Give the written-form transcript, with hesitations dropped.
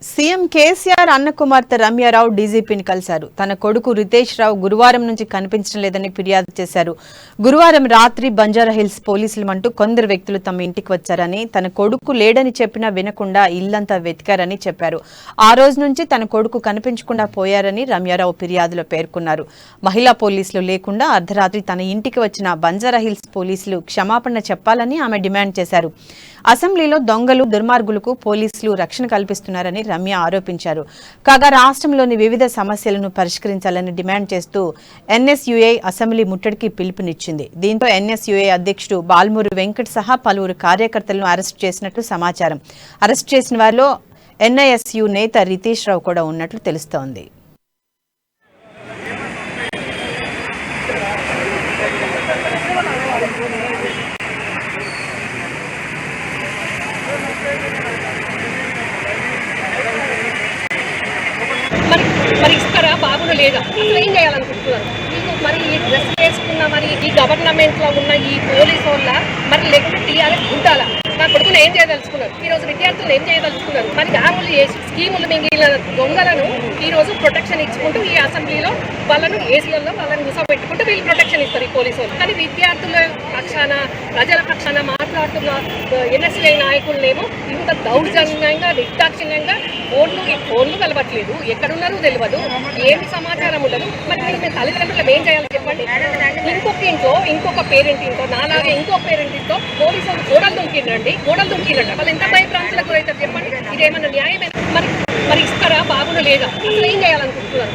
CM KCR అన్న కుమార్తె రమ్యారావు డీజీపీని కలిశారు. తన కొడుకు రితేష్ రావు గురువారం నుంచి కనిపించడం లేదని ఫిర్యాదు చేశారు. గురువారం రాత్రి బంజారాహిల్స్ పోలీసులమంటూ కొందరు వ్యక్తులు తమ ఇంటికి వచ్చారని, తన కొడుకు లేడని చెప్పినా వినకుండా ఇల్లంతా వెతికారని చెప్పారు. ఆ రోజు నుంచి తన కొడుకు కనిపించకుండా పోయారని రమ్యారావు ఫిర్యాదులో పేర్కొన్నారు. మహిళా పోలీసులు లేకుండా అర్ధరాత్రి తన ఇంటికి వచ్చిన బంజారాహిల్స్ పోలీసులు క్షమాపణ చెప్పాలని ఆమె డిమాండ్ చేశారు. అసెంబ్లీలో దొంగలు దుర్మార్గులకు పోలీసులు రక్షణ కల్పిస్తున్నారని రమ్య ఆరోపించారు. కాగా రాష్ట్రంలోని వివిధ సమస్యలను పరిష్కరించాలని డిమాండ్ చేస్తూ ఎన్ఎస్యుఐ అసెంబ్లీ ముట్టడికి పిలుపునిచ్చింది. దీంతో ఎన్ఎస్యుఐ అధ్యక్షుడు బాల్మూరి వెంకట్ సహా పలువురు కార్యకర్తలను అరెస్టు చేసినట్లు సమాచారం. అరెస్టు చేసిన వారిలో ఎన్ఐఎస్యు నేత రితేష్ రావు కూడా ఉన్నట్లు తెలుస్తోంది. మరి ఇస్తారా బాబును లేదా అసలు ఏం చేయాలనుకుంటున్నారు మీకు? మరి ఈ డ్రెస్ వేసుకున్న మరి ఈ గవర్నమెంట్లో ఉన్న ఈ పోలీసు వల్ల మరి లేకుంటే టీఆర్ఎస్ ఉండాలా? నా కొడుకును ఏం చేయదలుచుకున్నారు? ఈరోజు విద్యార్థులు ఏం చేయదలుచుకున్నారు? మరి డ్యాములు చేసి స్కీములు మింగిన దొంగలను ఈరోజు ప్రొటెక్షన్ ఇచ్చుకుంటూ ఈ అసెంబ్లీలో వాళ్ళను ఏసీలలో వాళ్ళని కూసోబెట్టుకుంటూ వీళ్ళు ప్రొటెక్షన్ ఇస్తారు ఈ పోలీసు వాళ్ళు. కానీ విద్యార్థుల పక్షాన ప్రజల పక్షాన మాట్లాడుతున్న ఎన్ఎస్ఐ నాయకులనేమో ఇంత దౌర్జన్యంగా నిర్దాక్షిణ్యంగా ఫోన్లు కలవట్లేదు, ఎక్కడున్నారో తెలియదు, ఏమి సమాచారం ఉండదు. మరి మేము తల్లిదండ్రులు ఏం చేయాలి చెప్పండి? ఇంకొక ఇంట్లో ఇంకొక పేరెంట్ ఇంట్లో నాలాగే ఇంకొక పేరెంట్ ఇంట్లో పోలీసు వాళ్ళు గోడలు దుంకిరండి. వాళ్ళు ఎంత భయభ్రాంతులకు అవుతారు చెప్పండి? ఇదేమన్నా న్యాయమే? మరి ఇస్తారా బాబును లేదా అసలు ఏం చేయాలనుకుంటున్నారు?